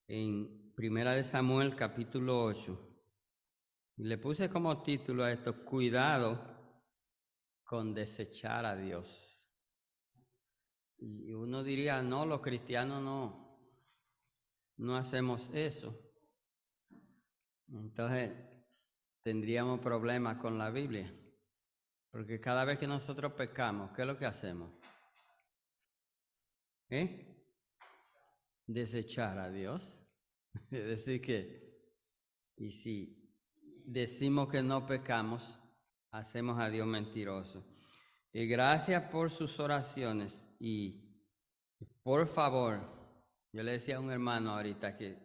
En Primera de Samuel, capítulo 8. Y le puse como título a esto: cuidado con desechar a Dios. Y uno diría, no, los cristianos no hacemos eso. Entonces tendríamos problemas con la Biblia. Porque cada vez que nosotros pecamos, ¿qué es lo que hacemos? Desechar a Dios. Es decir que, y si decimos que no pecamos, hacemos a Dios mentiroso. Y gracias por sus oraciones. Y por favor, yo le decía a un hermano ahorita que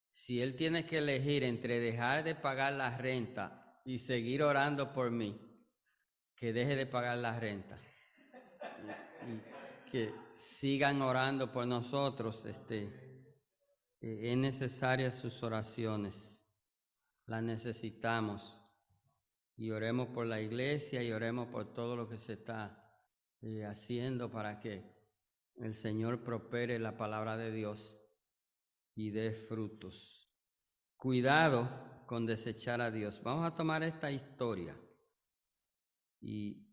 si él tiene que elegir entre dejar de pagar la renta y seguir orando por mí, que deje de pagar la renta y que sigan orando por nosotros. Es necesaria sus oraciones, las necesitamos, y oremos por la iglesia y oremos por todo lo que se está haciendo para que el Señor prospere la palabra de Dios y dé frutos. Cuidado con desechar a Dios. Vamos a tomar esta historia, y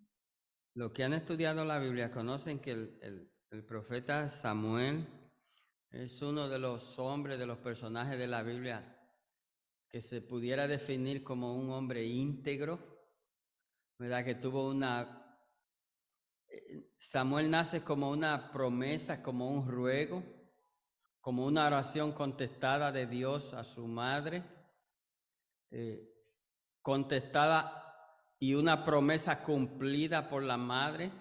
los que han estudiado la Biblia conocen que el profeta Samuel es uno de los hombres, de los personajes de la Biblia que se pudiera definir como un hombre íntegro, ¿verdad? Que tuvo Samuel nace como una promesa, como un ruego, como una oración contestada de Dios a su madre, contestada y una promesa cumplida por la madre,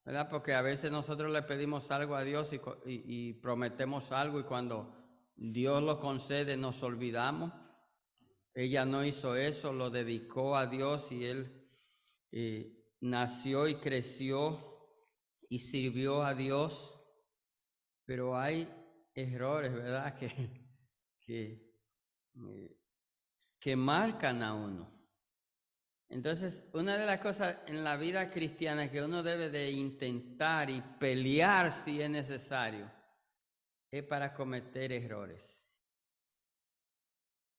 ¿verdad? Porque a veces nosotros le pedimos algo a Dios y prometemos algo, y cuando Dios lo concede nos olvidamos. Ella no hizo eso, lo dedicó a Dios, y él nació y creció y sirvió a Dios. Pero hay errores, ¿verdad? Que marcan a uno. Entonces, una de las cosas en la vida cristiana que uno debe de intentar y pelear si es necesario es para cometer errores.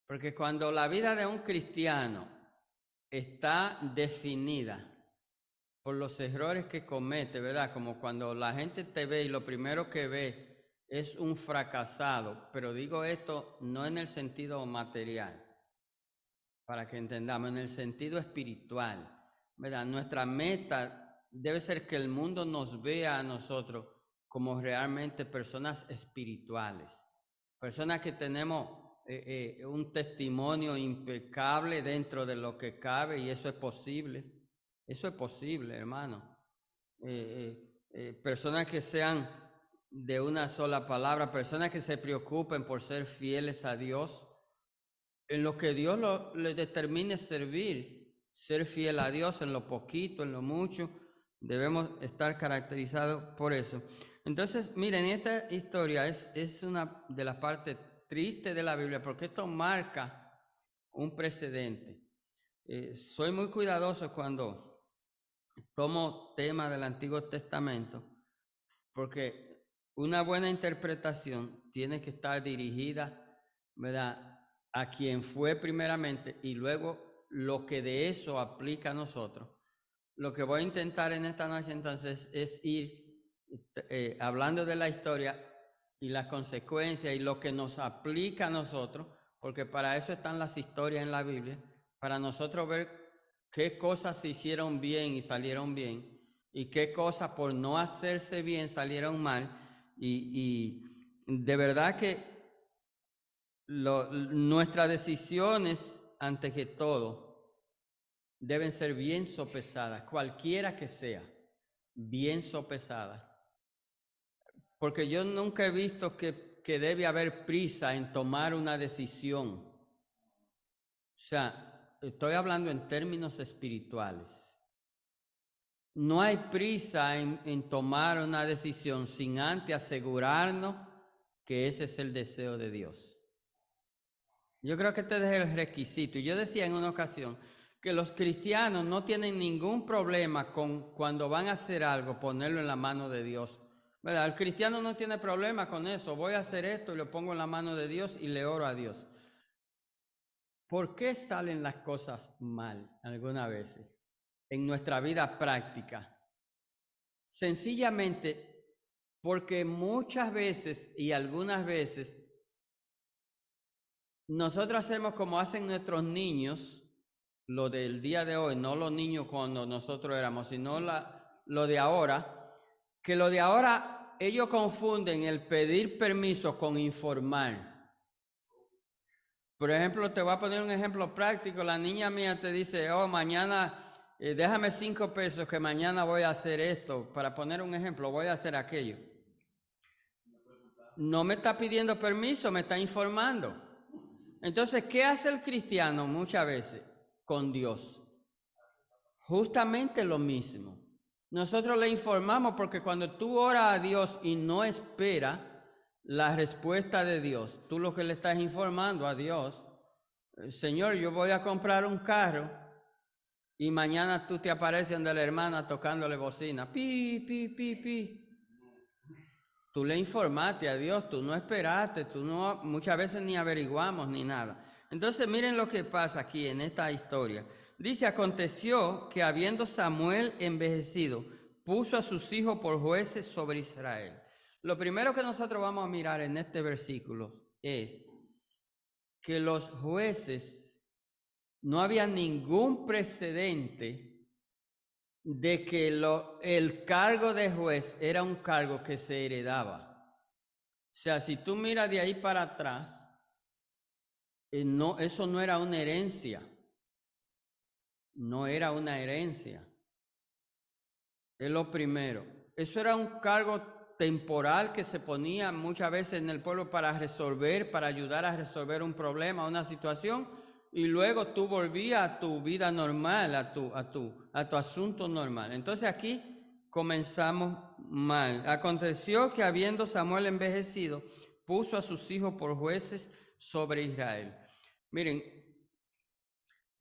Porque cuando la vida de un cristiano está definida por los errores que comete, ¿verdad? Como cuando la gente te ve y lo primero que ve es un fracasado, pero digo esto no en el sentido material, para que entendamos, en el sentido espiritual, ¿verdad? Nuestra meta debe ser que el mundo nos vea a nosotros como realmente personas espirituales, personas que tenemos un testimonio impecable dentro de lo que cabe, y eso es posible. Eso es posible, hermano. Personas que sean de una sola palabra, personas que se preocupen por ser fieles a Dios, en lo que Dios le determine servir, ser fiel a Dios en lo poquito, en lo mucho. Debemos estar caracterizados por eso. Entonces, miren, esta historia es una de las partes tristes de la Biblia, porque esto marca un precedente. Soy muy cuidadoso cuando tomo temas del Antiguo Testamento, porque una buena interpretación tiene que estar dirigida, ¿verdad?, a quien fue primeramente, y luego lo que de eso aplica a nosotros. Lo que voy a intentar en esta noche entonces es ir hablando de la historia y las consecuencias y lo que nos aplica a nosotros, porque para eso están las historias en la Biblia, para nosotros ver qué cosas se hicieron bien y salieron bien, y qué cosas por no hacerse bien salieron mal. Y de verdad que nuestras decisiones, antes que todo, deben ser bien sopesadas, cualquiera que sea, bien sopesadas. Porque yo nunca he visto que debe haber prisa en tomar una decisión. O sea, estoy hablando en términos espirituales. No hay prisa en tomar una decisión sin antes asegurarnos que ese es el deseo de Dios. Yo creo que este es el requisito. Y yo decía en una ocasión que los cristianos no tienen ningún problema con cuando van a hacer algo, ponerlo en la mano de Dios. ¿Verdad? El cristiano no tiene problema con eso. Voy a hacer esto y lo pongo en la mano de Dios y le oro a Dios. ¿Por qué salen las cosas mal algunas veces en nuestra vida práctica? Sencillamente porque muchas veces y algunas veces nosotros hacemos como hacen nuestros niños, lo del día de hoy, no los niños cuando nosotros éramos, sino lo de ahora, que lo de ahora ellos confunden el pedir permiso con informar. Por ejemplo, te voy a poner un ejemplo práctico. La niña mía te dice, oh, mañana, déjame 5 pesos que mañana voy a hacer esto. Para poner un ejemplo, voy a hacer aquello. No me está pidiendo permiso, me está informando. Entonces, ¿qué hace el cristiano muchas veces con Dios? Justamente lo mismo. Nosotros le informamos porque cuando tú oras a Dios y no esperas la respuesta de Dios, tú lo que le estás informando a Dios, Señor, yo voy a comprar un carro y mañana tú te apareces donde la hermana tocándole bocina, pi, pi, pi, pi. Tú le informaste a Dios, tú no esperaste, tú no, muchas veces ni averiguamos ni nada. Entonces miren lo que pasa aquí en esta historia. Dice, aconteció que habiendo Samuel envejecido, puso a sus hijos por jueces sobre Israel. Lo primero que nosotros vamos a mirar en este versículo es que los jueces, no había ningún precedente de que el cargo de juez era un cargo que se heredaba. O sea, si tú miras de ahí para atrás, no, eso no era una herencia. No era una herencia. Es lo primero. Eso era un cargo temporal que se ponía muchas veces en el pueblo para resolver, para ayudar a resolver un problema, una situación, y luego tú volvías a tu vida normal, a tu asunto normal. Entonces aquí comenzamos mal. Aconteció que habiendo Samuel envejecido, puso a sus hijos por jueces sobre Israel. Miren,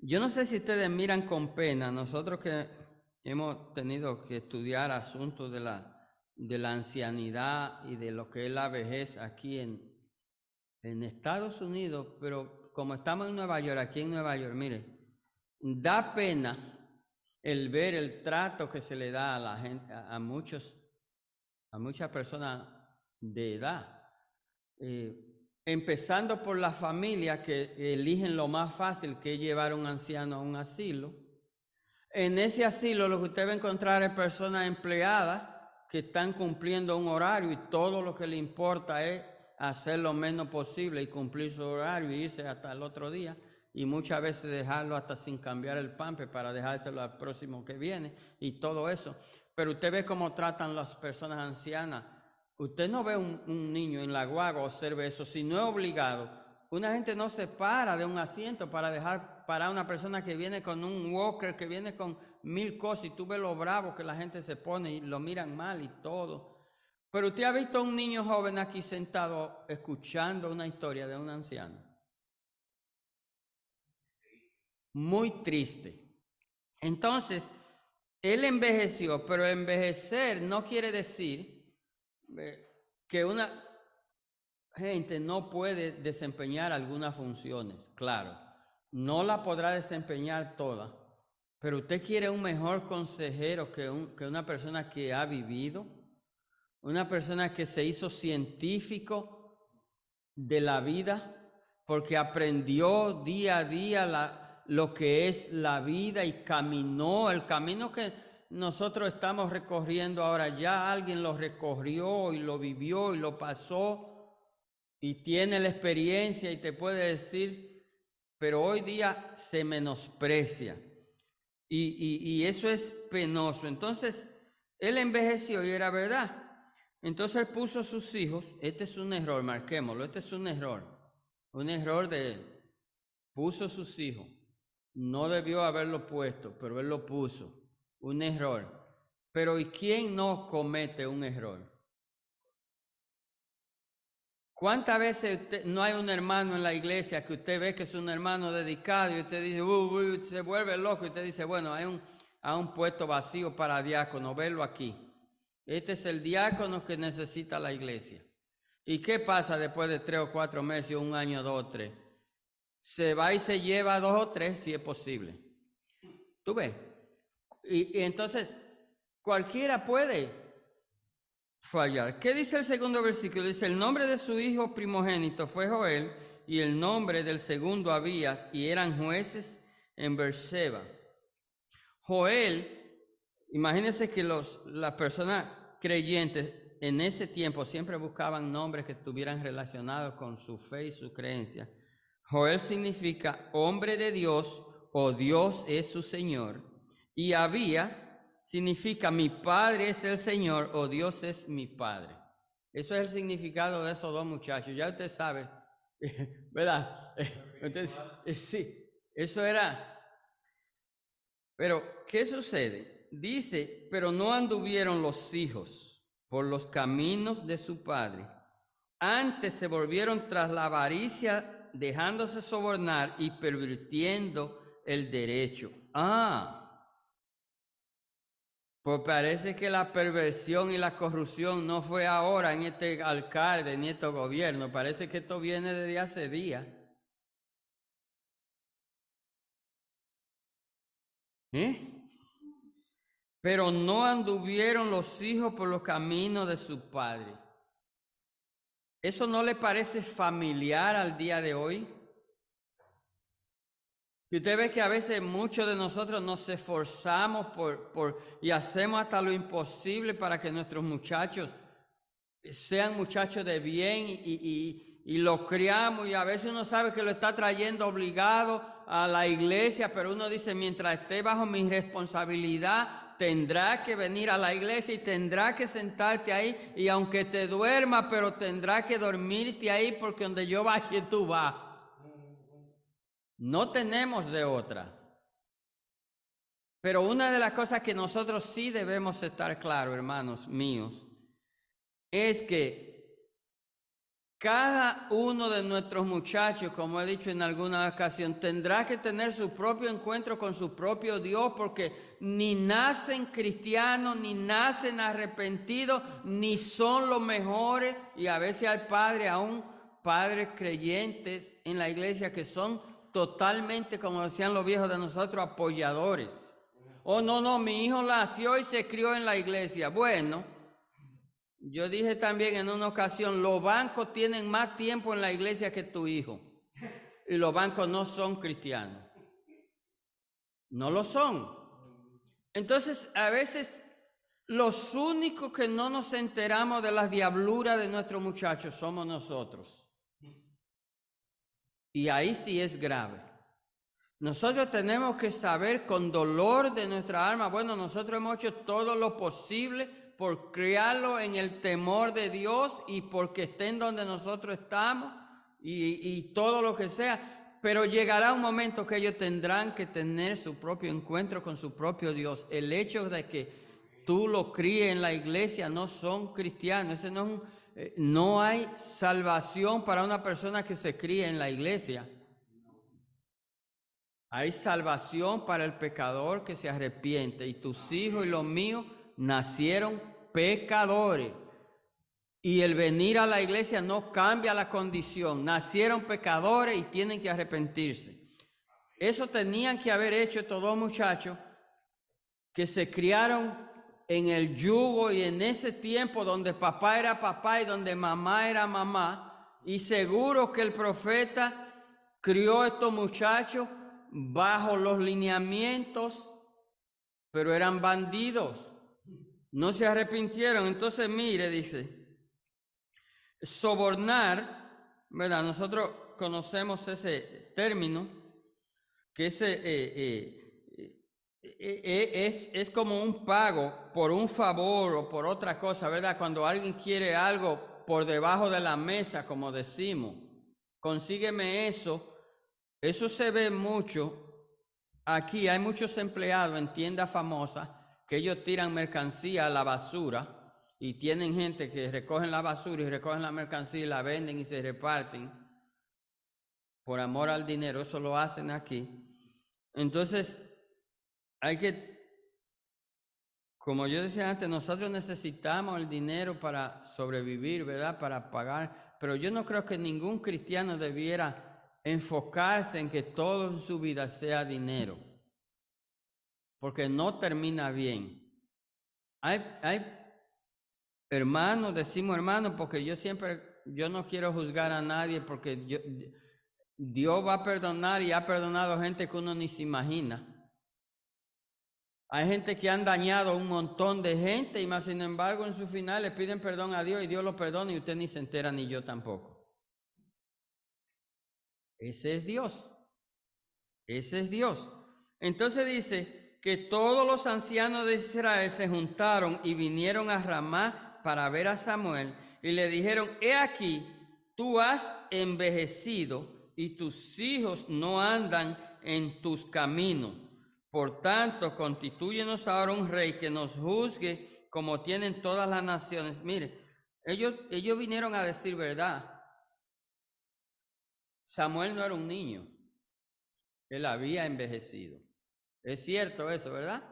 yo no sé si ustedes miran con pena, nosotros que hemos tenido que estudiar asuntos de la ancianidad y de lo que es la vejez aquí en Estados Unidos, pero como estamos en Nueva York, aquí en Nueva York, mire, da pena el ver el trato que se le da a la gente, a muchas personas de edad. Empezando por la familia que eligen lo más fácil, que es llevar a un anciano a un asilo. En ese asilo lo que usted va a encontrar es personas empleadas que están cumpliendo un horario y todo lo que le importa es hacer lo menos posible y cumplir su horario y irse hasta el otro día, y muchas veces dejarlo hasta sin cambiar el pamper para dejárselo al próximo que viene y todo eso. Pero usted ve cómo tratan las personas ancianas. Usted no ve un niño en la guagua, observe eso, si no es obligado. Una gente no se para de un asiento para dejar parar a una persona que viene con un walker, que viene con 1000 cosas, y tú ves lo bravo que la gente se pone y lo miran mal y todo. Pero usted ha visto a un niño joven aquí sentado escuchando una historia de un anciano. Muy triste. Entonces, él envejeció, pero envejecer no quiere decir que una gente no puede desempeñar algunas funciones. Claro, no la podrá desempeñar toda, pero usted quiere un mejor consejero que una persona que ha vivido, una persona que se hizo científico de la vida, porque aprendió día a día lo que es la vida y caminó el camino que nosotros estamos recorriendo ahora. Ya alguien lo recorrió y lo vivió y lo pasó y tiene la experiencia y te puede decir, pero hoy día se menosprecia y eso es penoso. Entonces él envejeció y era verdad. Entonces él puso a sus hijos. Este es un error, marquémoslo, este es un error de él. Puso a sus hijos, no debió haberlo puesto, pero él lo puso, un error. Pero ¿y quién no comete un error? ¿Cuántas veces no hay un hermano en la iglesia que usted ve que es un hermano dedicado y usted dice, se vuelve loco y usted dice, bueno, hay un puesto vacío para diácono, verlo aquí. Este es el diácono que necesita la iglesia. ¿Y qué pasa después de 3 o 4 meses, 1 año, 2 o 3? Se va y se lleva 2 o 3 si es posible. ¿Tú ves? Y entonces cualquiera puede fallar. ¿Qué dice el segundo versículo? Dice, el nombre de su hijo primogénito fue Joel, y el nombre del segundo Abías, y eran jueces en Beerseba. Joel, imagínense que las personas creyentes en ese tiempo siempre buscaban nombres que estuvieran relacionados con su fe y su creencia. Joel significa hombre de Dios o Dios es su Señor. Y Abías significa mi Padre es el Señor o Dios es mi Padre. Eso es el significado de esos 2 muchachos. Ya usted sabe, ¿verdad? Entonces, sí, eso era. Pero, ¿qué sucede? Dice, pero no anduvieron los hijos por los caminos de su padre. Antes se volvieron tras la avaricia, dejándose sobornar y pervirtiendo el derecho. Pues parece que la perversión y la corrupción no fue ahora en este alcalde ni este gobierno. Parece que esto viene desde hace días. Pero no anduvieron los hijos por los caminos de su padre. ¿Eso no le parece familiar al día de hoy? Y usted ve que a veces muchos de nosotros nos esforzamos y hacemos hasta lo imposible para que nuestros muchachos sean muchachos de bien y lo criamos, y a veces uno sabe que lo está trayendo obligado a la iglesia, pero uno dice, mientras esté bajo mi responsabilidad, tendrá que venir a la iglesia y tendrá que sentarte ahí, y aunque te duermas, pero tendrá que dormirte ahí, porque donde yo vaya tú vas. No tenemos de otra. Pero una de las cosas que nosotros sí debemos estar claros, hermanos míos, es que cada uno de nuestros muchachos, como he dicho en alguna ocasión, tendrá que tener su propio encuentro con su propio Dios, porque ni nacen cristianos, ni nacen arrepentidos, ni son los mejores. Y a veces hay padres, aún padres creyentes en la iglesia, que son totalmente, como decían los viejos de nosotros, apoyadores. Oh, no, mi hijo nació y se crió en la iglesia. Bueno, yo dije también en una ocasión, los bancos tienen más tiempo en la iglesia que tu hijo. Y los bancos no son cristianos. No lo son. Entonces, a veces, los únicos que no nos enteramos de las diabluras de nuestros muchachos somos nosotros. Y ahí sí es grave. Nosotros tenemos que saber con dolor de nuestra alma, bueno, nosotros hemos hecho todo lo posible por criarlo en el temor de Dios y porque estén donde nosotros estamos y todo lo que sea, pero llegará un momento que ellos tendrán que tener su propio encuentro con su propio Dios. El hecho de que tú lo críes en la iglesia no son cristianos, no hay salvación para una persona que se críe en la iglesia. Hay salvación para el pecador que se arrepiente, y tus hijos y los míos nacieron pecadores. Y el venir a la iglesia no cambia la condición. Nacieron pecadores y tienen que arrepentirse. Eso tenían que haber hecho estos 2 muchachos que se criaron en el yugo y en ese tiempo donde papá era papá y donde mamá era mamá. Y seguro que el profeta crió a estos muchachos bajo los lineamientos, pero eran bandidos, no se arrepintieron. Entonces mire, dice, sobornar, ¿verdad? Nosotros conocemos ese término, que es como un pago por un favor o por otra cosa, ¿verdad? Cuando alguien quiere algo por debajo de la mesa, como decimos, consígueme eso. Eso se ve mucho. Aquí hay muchos empleados en tiendas famosas que ellos tiran mercancía a la basura y tienen gente que recogen la basura y recogen la mercancía y la venden y se reparten por amor al dinero, eso lo hacen aquí. Entonces, hay que, como yo decía antes, nosotros necesitamos el dinero para sobrevivir, ¿verdad? Para pagar, pero yo no creo que ningún cristiano debiera enfocarse en que todo en su vida sea dinero, porque no termina bien. Hay hermanos, decimos hermanos, porque yo no quiero juzgar a nadie, porque Dios va a perdonar y ha perdonado gente que uno ni se imagina. Hay gente que han dañado a un montón de gente y más sin embargo en su final le piden perdón a Dios y Dios lo perdona y usted ni se entera ni yo tampoco. Ese es Dios. Ese es Dios. Entonces dice que todos los ancianos de Israel se juntaron y vinieron a Ramá para ver a Samuel y le dijeron, he aquí, tú has envejecido y tus hijos no andan en tus caminos. Por tanto, constitúyenos ahora un rey que nos juzgue como tienen todas las naciones. Mire, ellos vinieron a decir verdad. Samuel no era un niño. Él había envejecido. Es cierto eso, ¿verdad?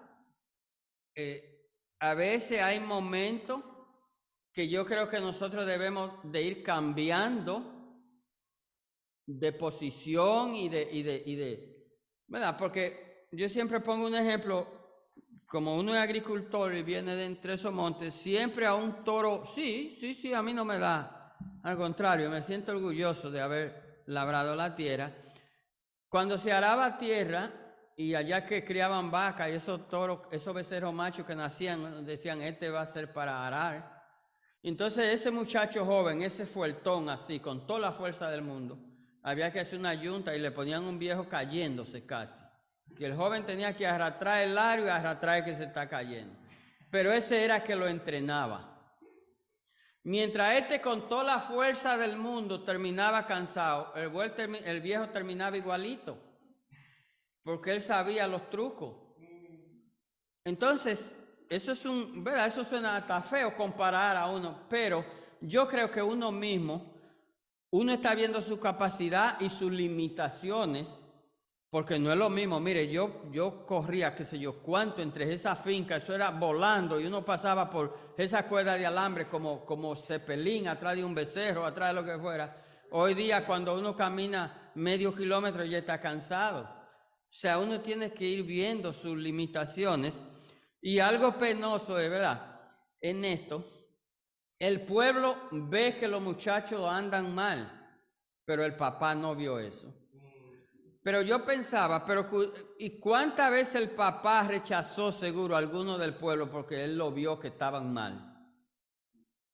A veces hay momentos que yo creo que nosotros debemos de ir cambiando de posición y de ¿verdad? Porque yo siempre pongo un ejemplo, como uno es agricultor y viene de entre esos montes, siempre a un toro, sí, a mí no me da, al contrario, me siento orgulloso de haber labrado la tierra. Cuando se araba tierra, y allá que criaban vacas y esos toros, esos becerros machos que nacían, decían, este va a ser para arar. Entonces ese muchacho joven, ese fuertón así, con toda la fuerza del mundo, había que hacer una yunta y le ponían un viejo cayéndose casi. Que el joven tenía que arrastrar el aro y arrastrar el que se está cayendo. Pero ese era que lo entrenaba. Mientras este con toda la fuerza del mundo terminaba cansado, el viejo terminaba igualito, porque él sabía los trucos. Entonces, eso es ¿verdad? Eso suena hasta feo comparar a uno, pero yo creo que uno mismo, uno está viendo su capacidad y sus limitaciones, porque no es lo mismo. Mire, yo corría, qué sé yo, cuánto entre esa finca, eso era volando y uno pasaba por esa cuerda de alambre como cepelín atrás de un becerro, atrás de lo que fuera. Hoy día cuando uno camina medio kilómetro ya está cansado. O sea, uno tiene que ir viendo sus limitaciones. Y algo penoso es, ¿verdad? En esto, el pueblo ve que los muchachos andan mal, pero el papá no vio eso. Pero yo pensaba, ¿y cuántas veces el papá rechazó seguro a alguno del pueblo porque él lo vio que estaban mal?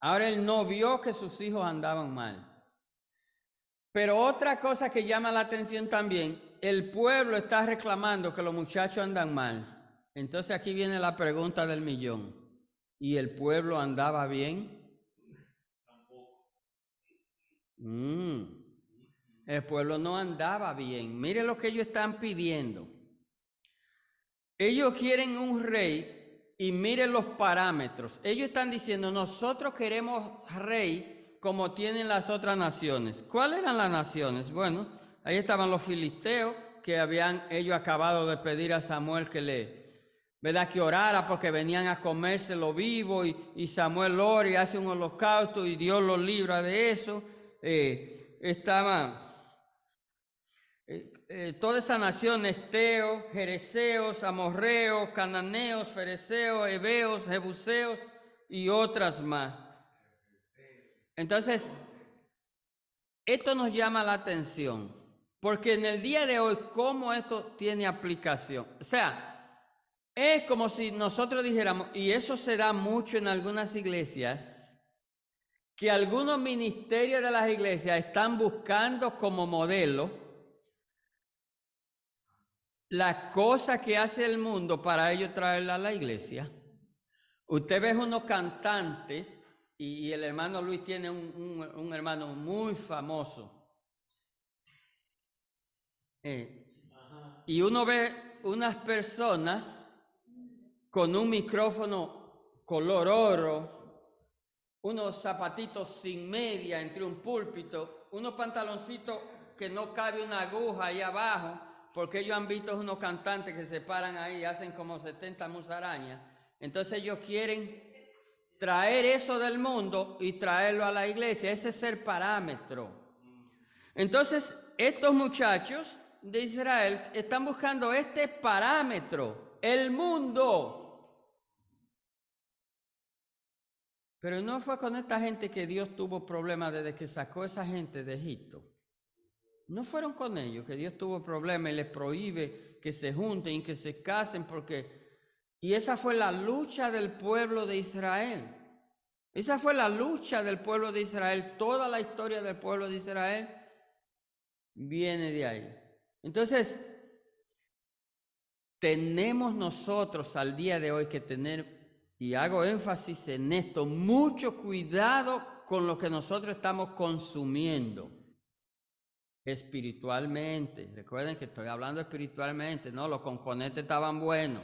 Ahora él no vio que sus hijos andaban mal. Pero otra cosa que llama la atención también, el pueblo está reclamando que los muchachos andan mal. Entonces aquí viene la pregunta del millón. ¿Y el pueblo andaba bien? El pueblo no andaba bien. Mire lo que ellos están pidiendo. Ellos quieren un rey y miren los parámetros. Ellos están diciendo, nosotros queremos rey como tienen las otras naciones. ¿Cuáles eran las naciones? Bueno, ahí estaban los filisteos que habían ellos acabado de pedir a Samuel ¿verdad? Que orara porque venían a comérselo vivo y Samuel ora y hace un holocausto y Dios los libra de eso. Toda esa nación, esteos, jereseos, amorreos, cananeos, fereceos, heveos, jebuseos y otras más. Entonces, esto nos llama la atención, porque en el día de hoy, ¿cómo esto tiene aplicación? O sea, es como si nosotros dijéramos, y eso se da mucho en algunas iglesias, que algunos ministerios de las iglesias están buscando como modelo la cosa que hace el mundo para ellos traerla a la iglesia. Usted ve unos cantantes, y el hermano Luis tiene un hermano muy famoso. Y uno ve unas personas con un micrófono color oro, unos zapatitos sin media entre un púlpito, unos pantaloncitos que no cabe una aguja ahí abajo, porque ellos han visto unos cantantes que se paran ahí y hacen como 70 musarañas. Entonces ellos quieren traer eso del mundo y traerlo a la iglesia. Ese es el parámetro. Entonces estos muchachos de Israel están buscando este parámetro, el mundo. Pero no fue con esta gente que Dios tuvo problemas desde que sacó a esa gente de Egipto. No fueron con ellos que Dios tuvo problemas y les prohíbe que se junten y que se casen porque... Y esa fue la lucha del pueblo de Israel. Esa fue la lucha del pueblo de Israel. Toda la historia del pueblo de Israel viene de ahí. Entonces, tenemos nosotros al día de hoy que tener... Y hago énfasis en esto, mucho cuidado con lo que nosotros estamos consumiendo espiritualmente. Recuerden que estoy hablando espiritualmente, no, los conconetes estaban buenos.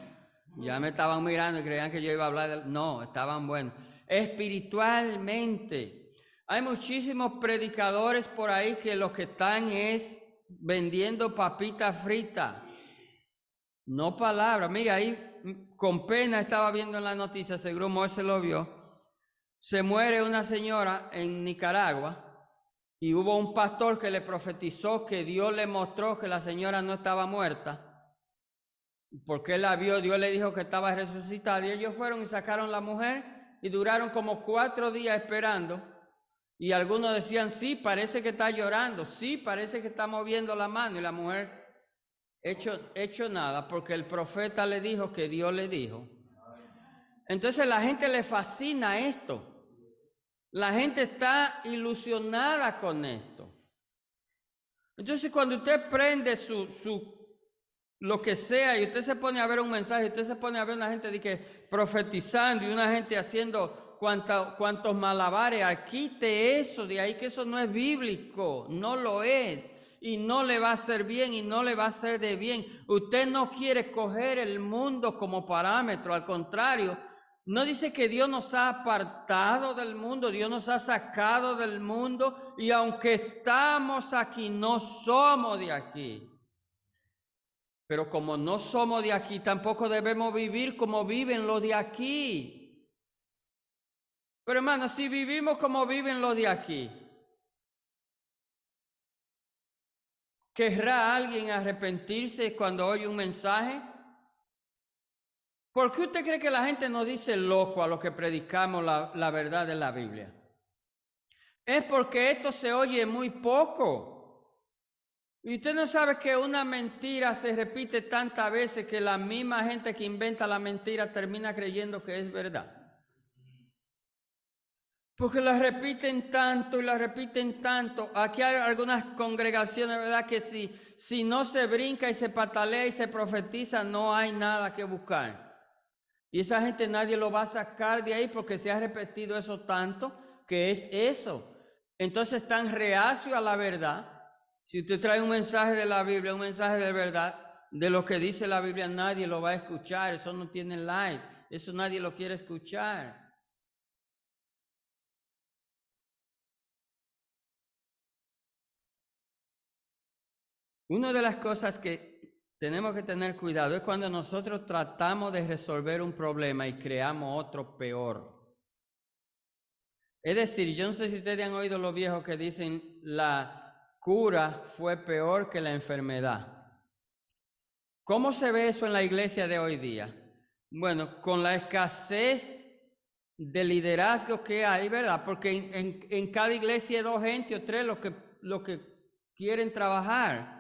Ya me estaban mirando y creían que yo iba a hablar de... No, estaban buenos. Espiritualmente. Hay muchísimos predicadores por ahí que lo que están es vendiendo papitas fritas. No palabras. Mira, ahí con pena estaba viendo en la noticia, seguro Moisés lo vio. Se muere una señora en Nicaragua y hubo un pastor que le profetizó que Dios le mostró que la señora no estaba muerta. Porque él la vio, Dios le dijo que estaba resucitada. Y ellos fueron y sacaron la mujer y duraron como 4 días esperando. Y algunos decían, sí, parece que está llorando, sí, parece que está moviendo la mano. Y la mujer... Hecho nada, porque el profeta le dijo que Dios le dijo. Entonces la gente le fascina esto. La gente está ilusionada con esto. Entonces cuando usted prende lo que sea y usted se pone a ver un mensaje, usted se pone a ver una gente de que profetizando y una gente haciendo cuantos malabares, quite eso de ahí, que eso no es bíblico, no lo es. Y no le va a hacer bien y no le va a hacer de bien. Usted no quiere coger el mundo como parámetro, al contrario, no dice que Dios nos ha apartado del mundo, Dios nos ha sacado del mundo y aunque estamos aquí, no somos de aquí. Pero como no somos de aquí, tampoco debemos vivir como viven los de aquí. Pero hermano, si vivimos como viven los de aquí, ¿querrá alguien arrepentirse cuando oye un mensaje? ¿Por qué usted cree que la gente nos dice loco a los que predicamos la verdad de la Biblia? Es porque esto se oye muy poco. Y usted no sabe que una mentira se repite tantas veces que la misma gente que inventa la mentira termina creyendo que es verdad. Porque la repiten tanto y la repiten tanto. Aquí hay algunas congregaciones, ¿verdad? Que si no se brinca y se patalea y se profetiza, no hay nada que buscar. Y esa gente nadie lo va a sacar de ahí porque se ha repetido eso tanto que es eso. Entonces están reacios a la verdad. Si usted trae un mensaje de la Biblia, un mensaje de verdad, de lo que dice la Biblia, nadie lo va a escuchar. Eso no tiene like. Eso nadie lo quiere escuchar. Una de las cosas que tenemos que tener cuidado es cuando nosotros tratamos de resolver un problema y creamos otro peor. Es decir, yo no sé si ustedes han oído los viejos que dicen la cura fue peor que la enfermedad. ¿Cómo se ve eso en la iglesia de hoy día? Bueno, con la escasez de liderazgo que hay, ¿verdad? Porque en cada iglesia hay 2 gente o 3 los que quieren trabajar.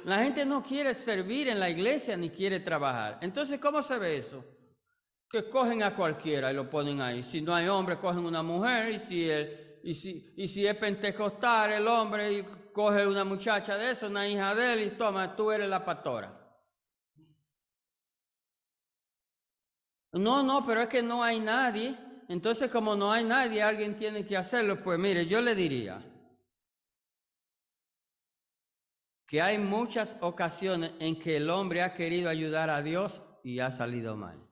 La gente no quiere servir en la iglesia ni quiere trabajar. Entonces, ¿cómo se ve eso? Que cogen a cualquiera y lo ponen ahí. Si no hay hombre, cogen una mujer. Y si es pentecostal el hombre y coge una muchacha de eso, una hija de él, y toma, tú eres la pastora. No, pero es que no hay nadie. Entonces, como no hay nadie, alguien tiene que hacerlo. Pues mire, yo le diría que hay muchas ocasiones en que el hombre ha querido ayudar a Dios y ha salido mal.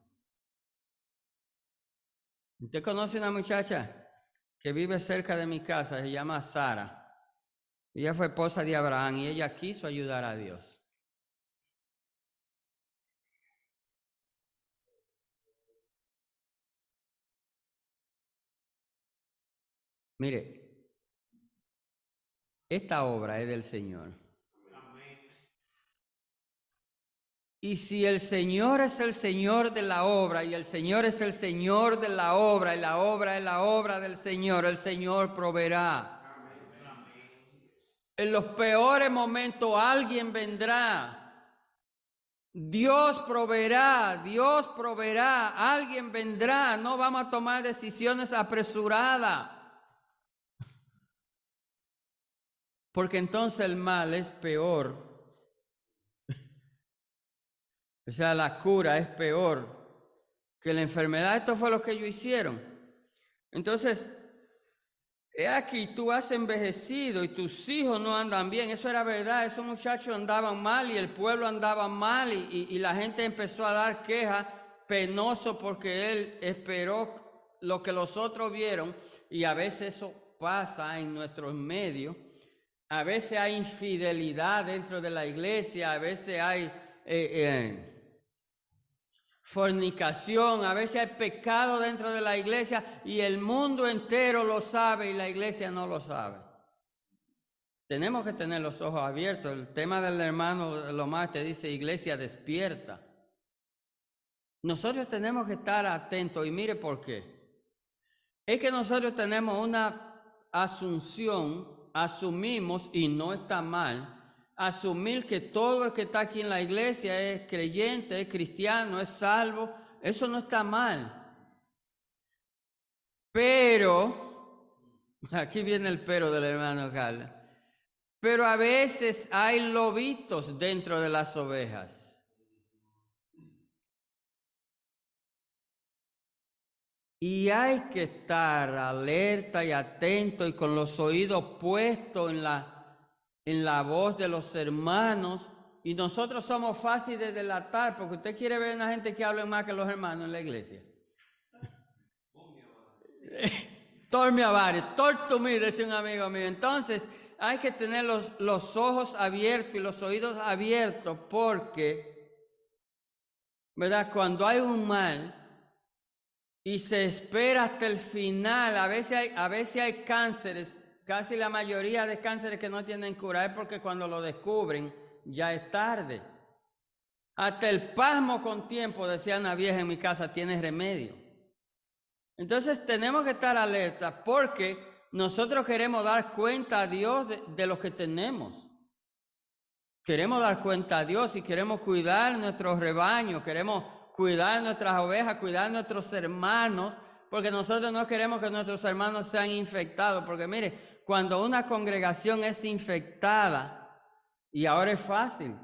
¿Usted conoce una muchacha que vive cerca de mi casa, se llama Sara. Ella fue esposa de Abraham y ella quiso ayudar a Dios. Mire, esta obra es del Señor. Y si el Señor es el Señor de la obra, y el Señor es el Señor de la obra, y la obra es la obra del Señor, el Señor proveerá. En los peores momentos alguien vendrá. Dios proveerá, alguien vendrá. No vamos a tomar decisiones apresuradas. Porque entonces el mal es peor. O sea, la cura es peor que la enfermedad. Esto fue lo que ellos hicieron. Entonces, he aquí, tú has envejecido y tus hijos no andan bien. Eso era verdad, esos muchachos andaban mal y el pueblo andaba mal y la gente empezó a dar quejas, penoso porque él esperó lo que los otros vieron, y a veces eso pasa en nuestros medios. A veces hay infidelidad dentro de la iglesia, a veces hay fornicación, a veces hay pecado dentro de la iglesia y el mundo entero lo sabe y la iglesia no lo sabe. Tenemos que tener los ojos abiertos. El tema del hermano Lomar te dice, iglesia despierta. Nosotros tenemos que estar atentos y mire por qué. Es que nosotros tenemos una asunción, asumimos, y no está mal, asumir que todo el que está aquí en la iglesia es creyente, es cristiano, es salvo. Eso no está mal. Pero, aquí viene el pero del hermano Carlos, pero a veces hay lobitos dentro de las ovejas. Y hay que estar alerta y atento y con los oídos puestos en la voz de los hermanos. Y nosotros somos fáciles de delatar, porque usted quiere ver a una gente que hable más que los hermanos en la iglesia. Torme a varios, torto me, decía un amigo mío. Entonces hay que tener los ojos abiertos y los oídos abiertos, porque, ¿verdad? Cuando hay un mal y se espera hasta el final, a veces hay cánceres, casi la mayoría de cánceres que no tienen cura, es porque cuando lo descubren ya es tarde. Hasta el pasmo con tiempo, decía una vieja en mi casa, tiene remedio. Entonces tenemos que estar alerta porque nosotros queremos dar cuenta a Dios de lo que tenemos. Queremos dar cuenta a Dios y queremos cuidar nuestros rebaños, queremos cuidar nuestras ovejas, cuidar nuestros hermanos, porque nosotros no queremos que nuestros hermanos sean infectados. Porque mire, cuando una congregación es infectada, y ahora es fácil.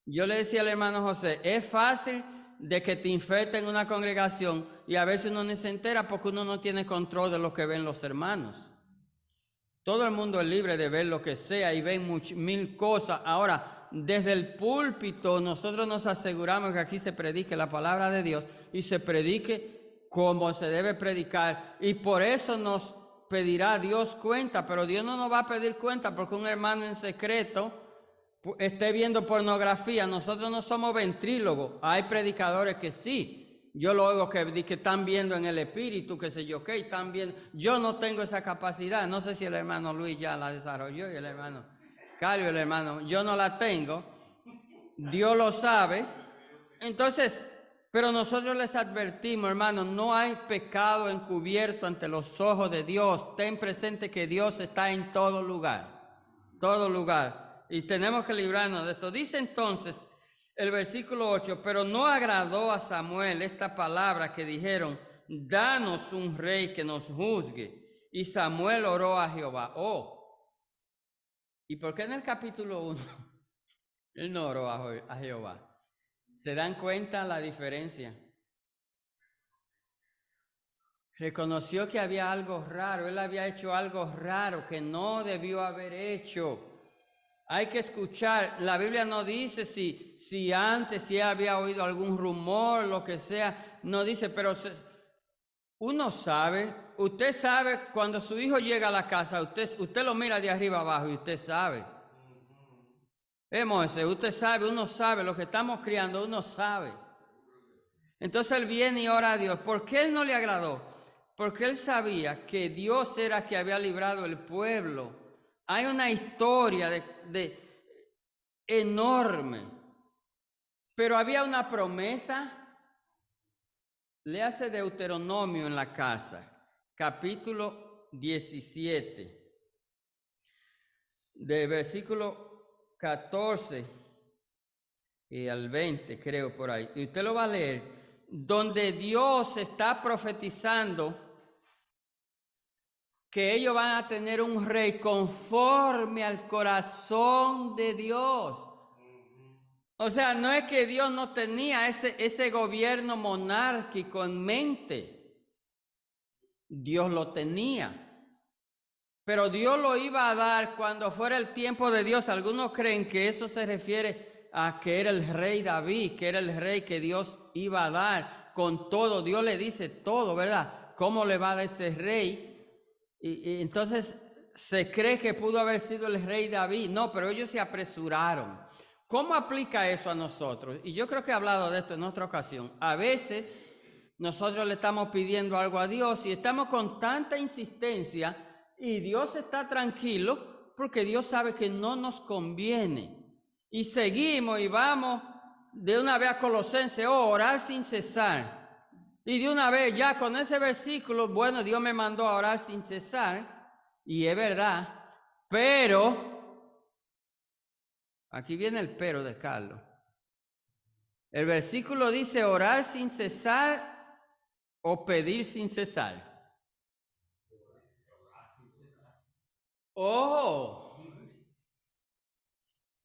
Yo le decía al hermano José, es fácil de que te infecten una congregación y a veces uno ni se entera porque uno no tiene control de lo que ven los hermanos. Todo el mundo es libre de ver lo que sea y ven mil cosas. Ahora, desde el púlpito nosotros nos aseguramos que aquí se predique la palabra de Dios y se predique como se debe predicar. Y por eso nos pedirá Dios cuenta, pero Dios no nos va a pedir cuenta porque un hermano en secreto esté viendo pornografía. Nosotros no somos ventrílogos. Hay predicadores que sí. Yo lo oigo que están viendo en el espíritu, que sé yo qué, están viendo. Yo no tengo esa capacidad. No sé si el hermano Luis ya la desarrolló y el hermano Carlos, el hermano. Yo no la tengo. Dios lo sabe. Entonces, pero nosotros les advertimos, hermanos, no hay pecado encubierto ante los ojos de Dios. Ten presente que Dios está en todo lugar. Todo lugar. Y tenemos que librarnos de esto. Dice entonces el versículo 8, pero no agradó a Samuel esta palabra que dijeron, danos un rey que nos juzgue. Y Samuel oró a Jehová. ¿Y por qué en el capítulo 1 él no oró a Jehová? ¿Se dan cuenta la diferencia? Reconoció que había algo raro, él había hecho algo raro que no debió haber hecho. Hay que escuchar, la Biblia no dice si antes, si había oído algún rumor, lo que sea, no dice, pero Uno sabe, usted sabe cuando su hijo llega a la casa, usted lo mira de arriba abajo y usted sabe. Moisés, usted sabe, uno sabe, lo que estamos criando, uno sabe. Entonces él viene y ora a Dios. ¿Por qué él no le agradó? Porque él sabía que Dios era que había librado el pueblo. Hay una historia enorme, pero había una promesa. Le hace Deuteronomio en la casa, capítulo 17, de versículo 14 y al 20, creo por ahí. Y usted lo va a leer, donde Dios está profetizando que ellos van a tener un rey conforme al corazón de Dios. O sea, no es que Dios no tenía ese gobierno monárquico en mente. Dios lo tenía. Pero Dios lo iba a dar cuando fuera el tiempo de Dios. Algunos creen que eso se refiere a que era el rey David, que era el rey que Dios iba a dar con todo. Dios le dice todo, ¿verdad? ¿Cómo le va a dar ese rey? Y entonces se cree que pudo haber sido el rey David. No, pero ellos se apresuraron. ¿Cómo aplica eso a nosotros? Y yo creo que he hablado de esto en otra ocasión. A veces nosotros le estamos pidiendo algo a Dios y estamos con tanta insistencia y Dios está tranquilo porque Dios sabe que no nos conviene. Y seguimos y vamos de una vez a Colosenses, orar sin cesar. Y de una vez ya con ese versículo, bueno, Dios me mandó a orar sin cesar y es verdad, pero... Aquí viene el pero de Carlos. El versículo dice orar sin cesar o pedir sin cesar. ¡Oh!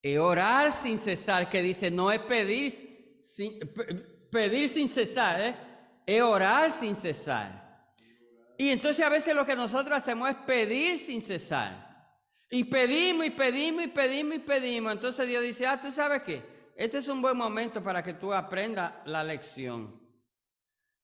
Es orar sin cesar, que dice, no es pedir sin cesar, es orar sin cesar. Y entonces a veces lo que nosotros hacemos es pedir sin cesar. Y pedimos, y pedimos, y pedimos, y pedimos. Entonces Dios dice, ¿tú sabes qué? Este es un buen momento para que tú aprendas la lección.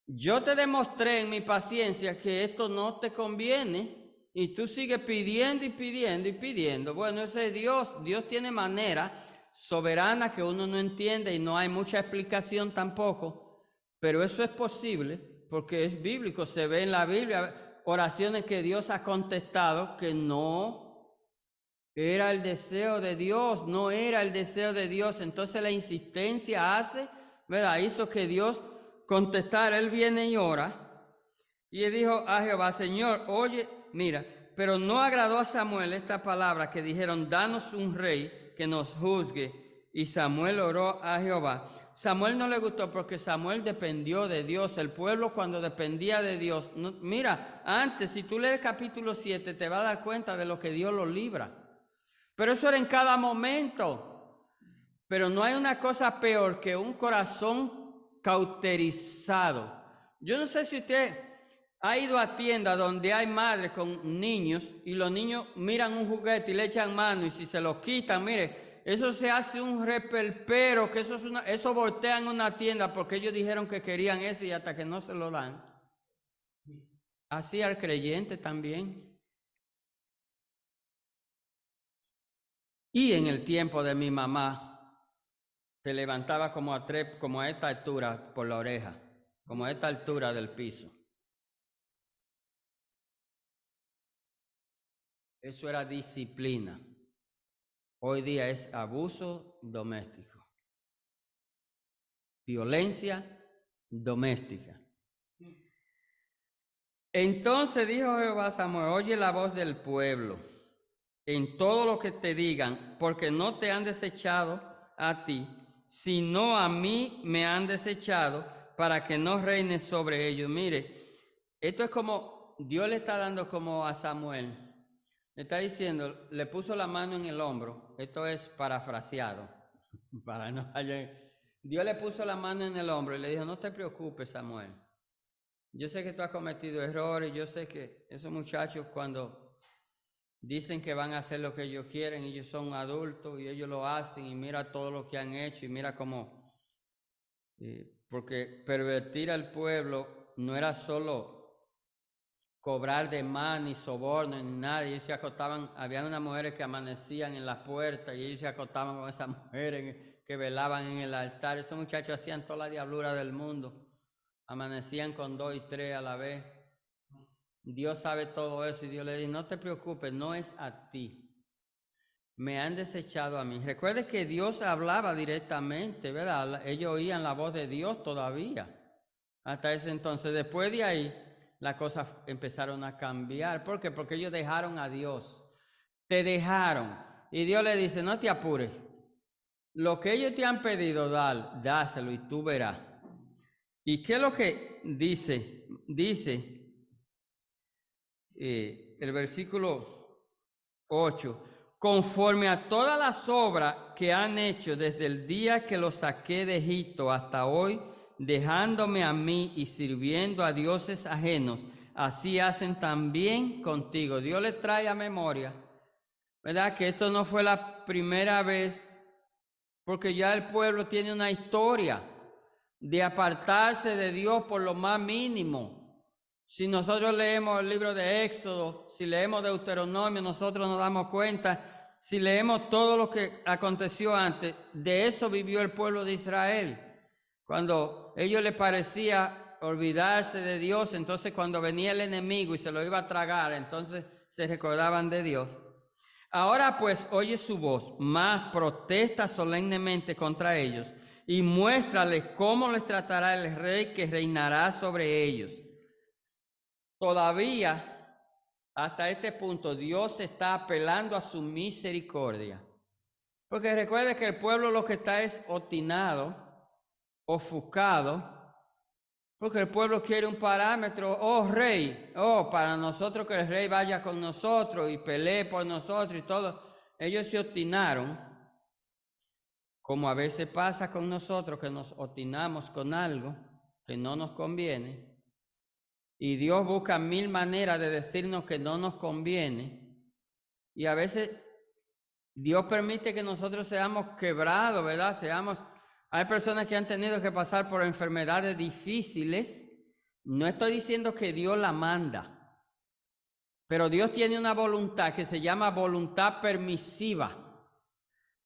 Yo te demostré en mi paciencia que esto no te conviene y tú sigues pidiendo y pidiendo y pidiendo. Bueno, ese Dios tiene manera soberana que uno no entiende y no hay mucha explicación tampoco, pero eso es posible porque es bíblico, se ve en la Biblia oraciones que Dios ha contestado que no era el deseo de Dios, no era el deseo de Dios. Entonces la insistencia ¿verdad? Hizo que Dios contestara. Él viene y ora. Y él dijo a Jehová, Señor, oye, mira, pero no agradó a Samuel esta palabra que dijeron, danos un rey que nos juzgue. Y Samuel oró a Jehová. Samuel no le gustó porque Samuel dependió de Dios. El pueblo cuando dependía de Dios, mira, antes, si tú lees el capítulo 7, te vas a dar cuenta de lo que Dios lo libra. Pero eso era en cada momento. Pero no hay una cosa peor que un corazón cauterizado. Yo no sé si usted ha ido a tiendas donde hay madres con niños y los niños miran un juguete y le echan mano y si se lo quitan, mire, eso se hace un repelpero, que eso voltean una tienda porque ellos dijeron que querían eso y hasta que no se lo dan. Así al creyente también. Y en el tiempo de mi mamá, se levantaba como a esta altura por la oreja, como a esta altura del piso. Eso era disciplina. Hoy día es abuso doméstico. Violencia doméstica. Entonces dijo Jehová a Samuel, oye la voz del pueblo en todo lo que te digan, porque no te han desechado a ti, sino a mí me han desechado para que no reines sobre ellos. Mire, esto es como Dios le está dando como a Samuel, le está diciendo, le puso la mano en el hombro, esto es parafraseado, para no Dios le puso la mano en el hombro y le dijo, no te preocupes, Samuel, yo sé que tú has cometido errores, yo sé que esos muchachos cuando dicen que van a hacer lo que ellos quieren, ellos son adultos y ellos lo hacen y mira todo lo que han hecho y mira cómo, porque pervertir al pueblo no era solo cobrar de más, ni soborno, ni nada. Ellos se acostaban, habían unas mujeres que amanecían en las puertas y ellos se acostaban con esas mujeres que velaban en el altar. Esos muchachos hacían toda la diablura del mundo. Amanecían con 2 y 3 a la vez. Dios sabe todo eso y Dios le dice, no te preocupes, no es a ti. Me han desechado a mí. Recuerde que Dios hablaba directamente, ¿verdad? Ellos oían la voz de Dios todavía. Hasta ese entonces. Después de ahí, las cosas empezaron a cambiar. ¿Por qué? Porque ellos dejaron a Dios. Te dejaron. Y Dios le dice, no te apures. Lo que ellos te han pedido, dáselo y tú verás. ¿Y qué es lo que dice? Dice el versículo 8. Conforme a todas las obras que han hecho desde el día que los saqué de Egipto hasta hoy, dejándome a mí y sirviendo a dioses ajenos, así hacen también contigo. Dios les trae a memoria, ¿verdad? Que esto no fue la primera vez, porque ya el pueblo tiene una historia de apartarse de Dios por lo más mínimo. Si nosotros leemos el libro de Éxodo, si leemos Deuteronomio, nosotros nos damos cuenta. Si leemos todo lo que aconteció antes, de eso vivió el pueblo de Israel. Cuando a ellos les parecía olvidarse de Dios, entonces cuando venía el enemigo y se lo iba a tragar, entonces se recordaban de Dios. Ahora pues oye su voz, más protesta solemnemente contra ellos y muéstrales cómo les tratará el rey que reinará sobre ellos. Todavía, hasta este punto, Dios está apelando a su misericordia. Porque recuerde que el pueblo lo que está es obstinado, ofuscado, porque el pueblo quiere un parámetro, oh rey, oh para nosotros que el rey vaya con nosotros y pelee por nosotros y todo. Ellos se obstinaron, como a veces pasa con nosotros que nos obstinamos con algo que no nos conviene. Y Dios busca 1000 maneras de decirnos que no nos conviene. Y a veces Dios permite que nosotros seamos quebrados, ¿verdad? Hay personas que han tenido que pasar por enfermedades difíciles. No estoy diciendo que Dios la manda, pero Dios tiene una voluntad que se llama voluntad permisiva.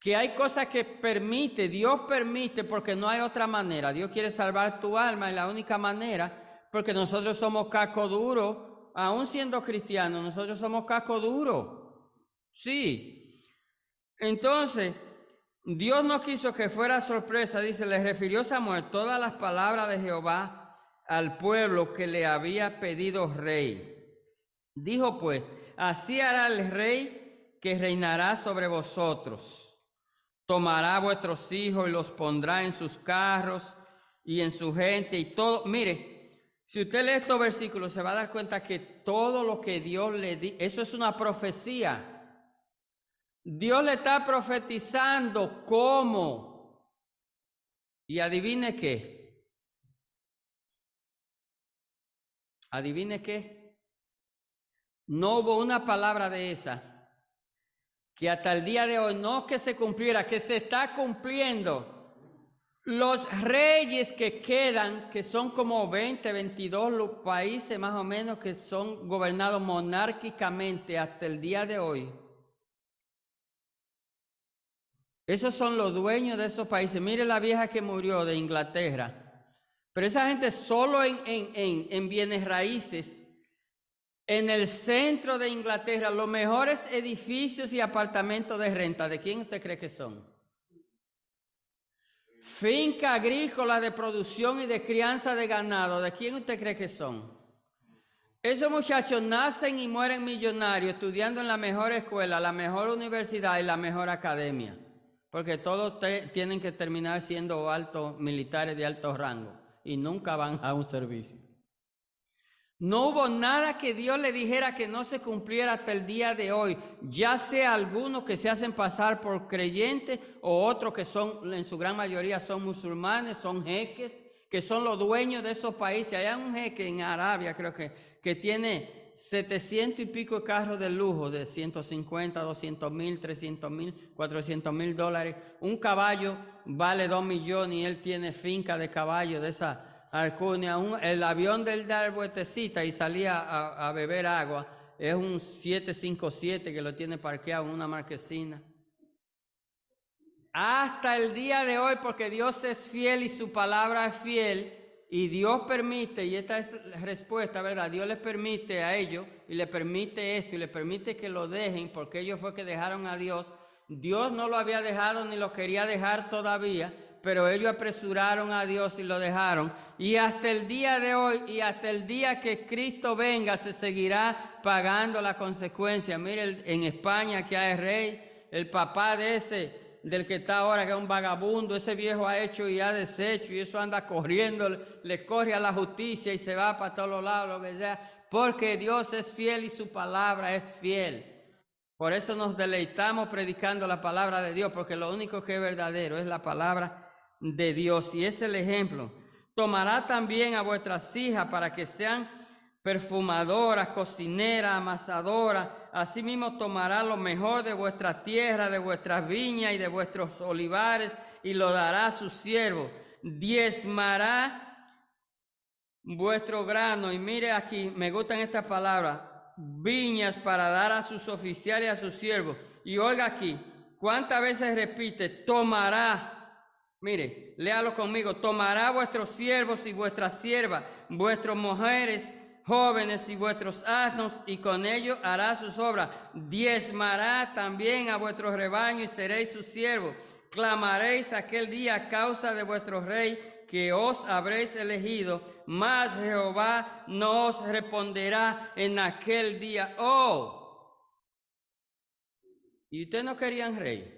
Que hay cosas que permite, Dios permite porque no hay otra manera. Dios quiere salvar tu alma y la única manera, porque nosotros somos casco duro, aún siendo cristianos, nosotros somos casco duro. Sí. Entonces, Dios no quiso que fuera sorpresa, dice, le refirió Samuel todas las palabras de Jehová al pueblo que le había pedido rey. Dijo pues, así hará el rey que reinará sobre vosotros. Tomará vuestros hijos y los pondrá en sus carros y en su gente y todo. Mire, si usted lee estos versículos se va a dar cuenta que todo lo que Dios le dice, eso es una profecía. Dios le está profetizando cómo. Y adivine qué. Adivine qué. No hubo una palabra de esa que hasta el día de hoy no que se cumpliera, que se está cumpliendo. Los reyes que quedan, que son como 20, 22 los países más o menos que son gobernados monárquicamente hasta el día de hoy. Esos son los dueños de esos países. Mire la vieja que murió de Inglaterra. Pero esa gente solo en bienes raíces, en el centro de Inglaterra, los mejores edificios y apartamentos de renta, ¿de quién usted cree que son? Finca agrícola de producción y de crianza de ganado, ¿de quién usted cree que son? Esos muchachos nacen y mueren millonarios estudiando en la mejor escuela, la mejor universidad y la mejor academia. Porque todos tienen que terminar siendo altos militares de alto rango y nunca van a un servicio. No hubo nada que Dios le dijera que no se cumpliera hasta el día de hoy, ya sea algunos que se hacen pasar por creyentes o otros que son, en su gran mayoría son musulmanes, son jeques, que son los dueños de esos países. Hay un jeque en Arabia, creo que tiene 700 y pico de carros de lujo, de 150, 200 mil, 300 mil, 400 mil dólares. Un caballo vale 2 millones y él tiene finca de caballo de esa. Alcurnia, el avión del dar vueltecita y salía a beber agua, es un 757 que lo tiene parqueado en una marquesina. Hasta el día de hoy, porque Dios es fiel y su palabra es fiel, y Dios permite, y esta es la respuesta, ¿verdad? Dios les permite a ellos, y les permite esto, y les permite que lo dejen, porque ellos fue que dejaron a Dios. Dios no lo había dejado ni lo quería dejar todavía, pero ellos apresuraron a Dios y lo dejaron. Y hasta el día de hoy, y hasta el día que Cristo venga, se seguirá pagando la consecuencia. Mire, en España que hay rey, el papá de ese, del que está ahora, que es un vagabundo, ese viejo ha hecho y ha deshecho, y eso anda corriendo, le corre a la justicia y se va para todos lados, lo que sea, porque Dios es fiel y su palabra es fiel. Por eso nos deleitamos predicando la palabra de Dios, porque lo único que es verdadero es la palabra de Dios, y es el ejemplo. Tomará también a vuestras hijas para que sean perfumadoras, cocineras, amasadoras. Asimismo tomará lo mejor de vuestra tierra, de vuestras viñas y de vuestros olivares, y lo dará a sus siervos. Diezmará vuestro grano. Y mire aquí, me gustan estas palabras: viñas para dar a sus oficiales y a sus siervos. Y oiga aquí, ¿cuántas veces repite? Tomará. Mire, léalo conmigo. Tomará vuestros siervos y vuestras siervas, vuestras mujeres jóvenes y vuestros asnos, y con ellos hará sus obras. Diezmará también a vuestros rebaños y seréis sus siervos. Clamaréis aquel día a causa de vuestro rey que os habréis elegido, mas Jehová no os responderá en aquel día. Oh, ¿y ustedes no querían rey?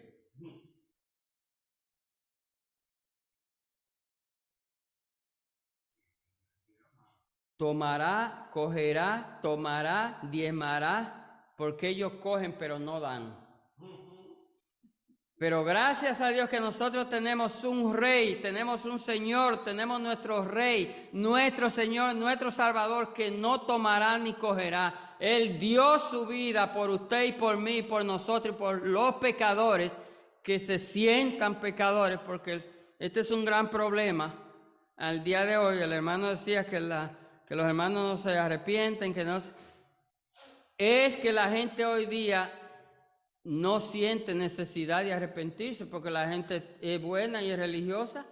Tomará, cogerá, tomará, diezmará, porque ellos cogen pero no dan. Pero gracias a Dios que nosotros tenemos un rey, tenemos un Señor, tenemos nuestro rey, nuestro Señor, nuestro Salvador, que no tomará ni cogerá. Él dio su vida por usted y por mí, por nosotros y por los pecadores que se sientan pecadores, porque este es un gran problema. Al día de hoy el hermano decía que los hermanos no se arrepienten, es que la gente hoy día no siente necesidad de arrepentirse, porque la gente es buena y es religiosa.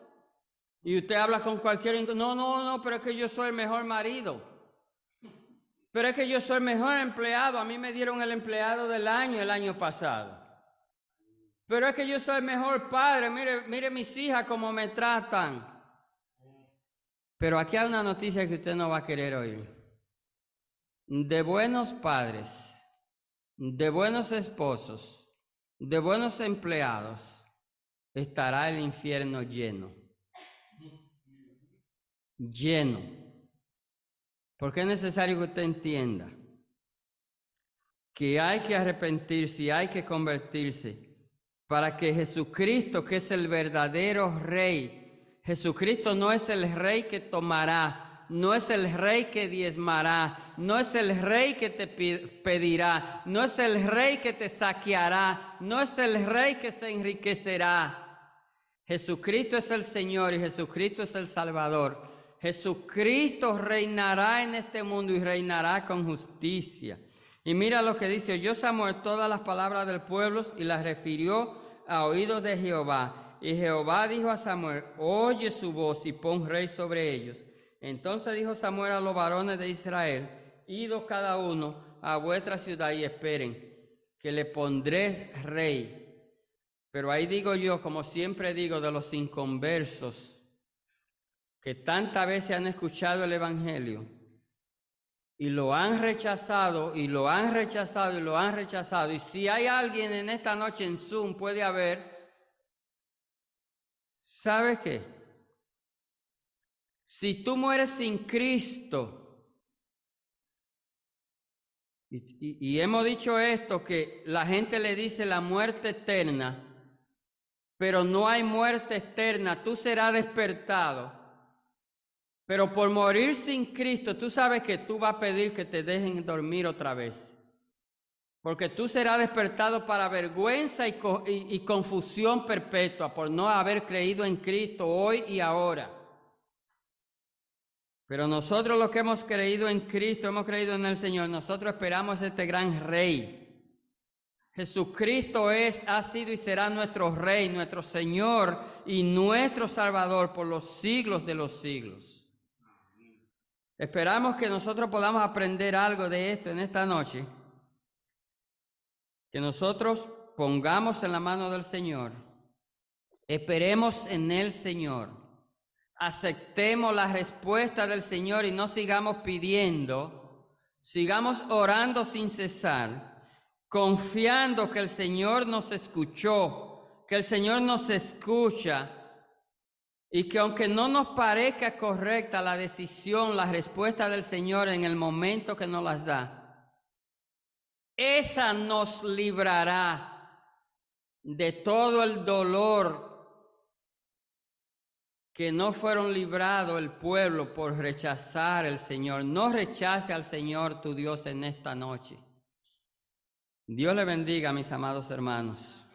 Y usted habla con cualquiera, no, pero es que yo soy el mejor marido, pero es que yo soy el mejor empleado, a mí me dieron el empleado del año el año pasado. Pero es que yo soy el mejor padre, mire mis hijas cómo me tratan. Pero aquí hay una noticia que usted no va a querer oír. De buenos padres, de buenos esposos, de buenos empleados, estará el infierno lleno. Lleno. Porque es necesario que usted entienda que hay que arrepentirse y hay que convertirse para que Jesucristo, que es el verdadero Rey, Jesucristo no es el rey que tomará, no es el rey que diezmará, no es el rey que te pedirá, no es el rey que te saqueará, no es el rey que se enriquecerá. Jesucristo es el Señor y Jesucristo es el Salvador. Jesucristo reinará en este mundo y reinará con justicia. Y mira lo que dice: oyó Samuel todas las palabras del pueblo y las refirió a oídos de Jehová. Y Jehová dijo a Samuel: oye su voz y pon rey sobre ellos. Entonces dijo Samuel a los varones de Israel: idos cada uno a vuestra ciudad y esperen, que le pondré rey. Pero ahí digo yo, como siempre digo, de los inconversos, que tantas veces han escuchado el evangelio y lo han rechazado, y lo han rechazado, y lo han rechazado. Y si hay alguien en esta noche en Zoom, puede haber. ¿Sabes qué? Si tú mueres sin Cristo, y hemos dicho esto, que la gente le dice la muerte eterna, pero no hay muerte eterna, tú serás despertado. Pero por morir sin Cristo, tú sabes que tú vas a pedir que te dejen dormir otra vez. Porque tú serás despertado para vergüenza y confusión perpetua por no haber creído en Cristo hoy y ahora. Pero nosotros los que hemos creído en Cristo, hemos creído en el Señor, nosotros esperamos este gran Rey. Jesucristo ha sido y será nuestro Rey, nuestro Señor y nuestro Salvador por los siglos de los siglos. Esperamos que nosotros podamos aprender algo de esto en esta noche. Que nosotros pongamos en la mano del Señor. Esperemos en el Señor. Aceptemos la respuesta del Señor y no sigamos pidiendo. Sigamos orando sin cesar. Confiando que el Señor nos escuchó. Que el Señor nos escucha. Y que aunque no nos parezca correcta la decisión, la respuesta del Señor en el momento que nos las da, esa nos librará de todo el dolor que no fueron librados el pueblo por rechazar al Señor. No rechace al Señor tu Dios en esta noche. Dios le bendiga, mis amados hermanos.